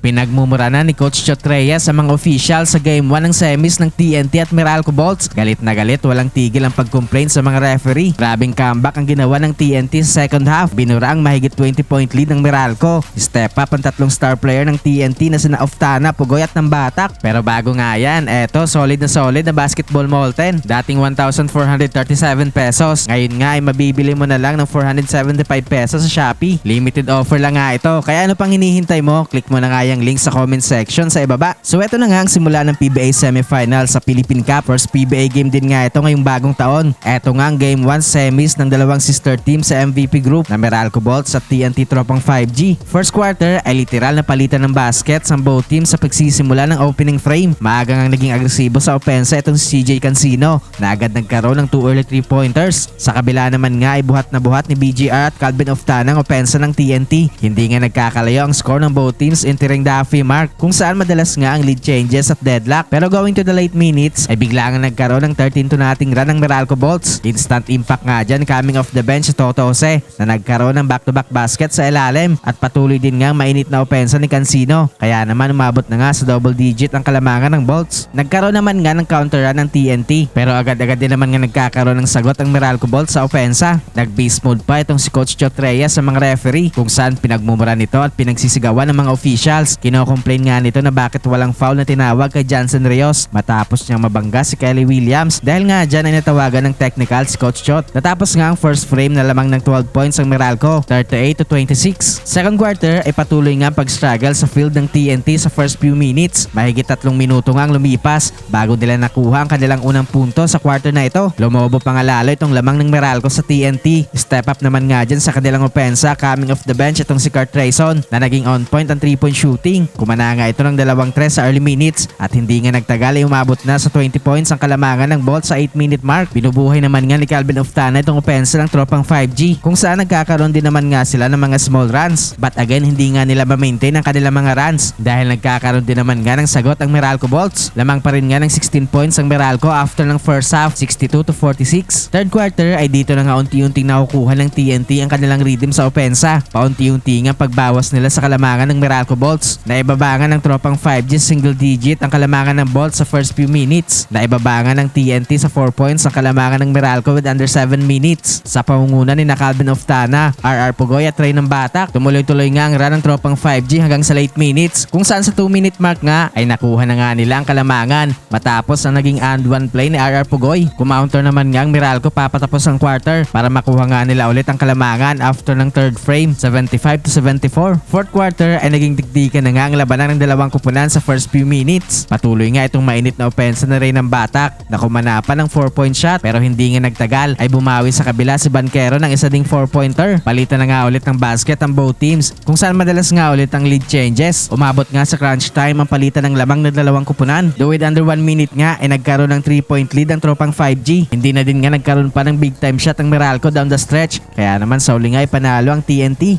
Pinagmumura na ni Coach Chot Reyes sa mga official sa Game 1 ng semis ng TNT at Meralco Bolts. Galit na galit, walang tigil ang pag-complain sa mga referee. Grabing comeback ang ginawa ng TNT sa second half. Binura ang mahigit 20-point lead ng Meralco. Step up ang tatlong star player ng TNT na sina Oftana, Pugoy at Nambatak. Pero bago nga yan, eto solid na basketball molten. Dating 1,437 pesos. Ngayon nga ay mabibili mo na lang ng 475 pesos sa Shopee. Limited offer lang nga ito. Kaya ano pang hinihintay mo? Click mo na nga yung link sa comment section sa ibaba. So eto na nga ang simula ng PBA semifinal sa Philippine Cup. First PBA game din nga ito ngayong bagong taon. Eto nga ang Game 1 semis ng dalawang sister team sa MVP group na Meralco Bolts at TNT Tropang 5G. First quarter ay literal na palitan ng basket sa both teams sa pagsisimula ng opening frame. Maaga ngang naging agresibo sa opensa itong si CJ Cancino na agad nagkaroon ng 2 early 3-pointers. Sa kabila naman nga ay buhat na ni BGR at Calvin Oftana ang opensa ng TNT. Hindi nga nagkakalayo ang score ng both teams entering the halfway mark kung saan madalas nga ang lead changes at deadlock. Pero going to the late minutes ay bigla nga nagkaroon ng 13-0 run ng Meralco Bolts. Instant impact nga dyan coming off the bench sa Toto Jose na nagkaroon ng back-to-back basket sa ilalim at patuloy din nga mainit na opensa ni Cancino. Kaya naman umabot na nga sa double digit ang kalamangan ng Bolts. Nagkaroon naman nga ng counter run ng TNT pero agad-agad din naman nga nagkakaroon ng sagot ang Meralco Bolts sa opensa. Nag-beast mode pa itong si Coach Chot Reyes sa mga referee kung saan pinagmumura nito at pinagsisigawan ng mga officials. Kino-complain nga nito na bakit walang foul na tinawag kay Johnson Rios matapos niyang mabangga si Kelly Williams dahil nga dyan ay natawagan ng technical si Coach Chot. Natapos nga ang first frame na lamang ng 12 points ang Meralco, 38-26. Second quarter ay patuloy nga pag-struggle sa field ng TNT sa first few minutes. Mahigit 3 minuto nga ang lumipas bago nila nakuha ang kanilang unang punto sa quarter na ito. Lumobo pa nga lalo itong lamang ng Meralco sa TNT. Step up naman nga dyan sa kanilang opensa coming off the bench itong si Kurt Trayson na naging on point ang 3-point shooting. Kumana nga ito ng 2-3 sa early minutes at hindi nga nagtagal ay umabot na sa 20 points ang kalamangan ng Bolts sa 8-minute mark. Binubuhay naman nga ni Calvin Oftana itong opensa ng Tropang 5G kung saan nagkakaroon din naman nga sila ng mga small runs. But again, hindi nga nila ma-maintain ang kanilang mga runs dahil nagkakaroon din naman nga ng sagot ang Meralco Bolts. Lamang pa rin nga ng 16 points ang Meralco after ng first half, 62-46. Third quarter ay dito na nga unti-unting nakukuha ng TNT ang kanilang rhythm sa opensa. Paunti-unti nga pagbawas nila sa kalamangan ng Meralco Bolts. Naibabangan ng Tropang 5G single digit ang kalamangan ng Bolts sa first few minutes. Naibabangan ng TNT sa 4 points ang kalamangan ng Meralco with under 7 minutes. Sa pangunguna ni Calvin Oftana, RR Pugoy at Ray Nambatak, tumuloy-tuloy nga ang run ng Tropang 5G hanggang sa late minutes kung saan sa 2-minute mark nga ay nakuha na nga nila ang kalamangan matapos ang naging and one play ni RR Pugoy. Kumounter naman nga ang Meralco papatapos ang quarter para makuha nga nila ulit ang kalamangan after ng third frame, 75-74. Fourth quarter ay naging dikdikan na nga ang labanan ng dalawang kupunan sa first few minutes. Patuloy nga itong mainit na opensa na Ray Nambatak na kumanapan ng 4-point shot pero hindi nga nagtagal ay bumawi sa kabila si Banquero ng isa ding 4-pointer. Palitan na nga ulit ng basket ang both teams kung saan madalas nga ulit ang lead changes. Umabot nga sa crunch time ang palitan ng lamang ng dalawang kupunan. Though with under 1 minute nga ay nagkaroon ng 3-point lead ang Tropang 5G. Hindi na din nga nagkaroon pa ng big time shot ang Meralco down the stretch kaya naman sa uli nga ay panalo ang TNT.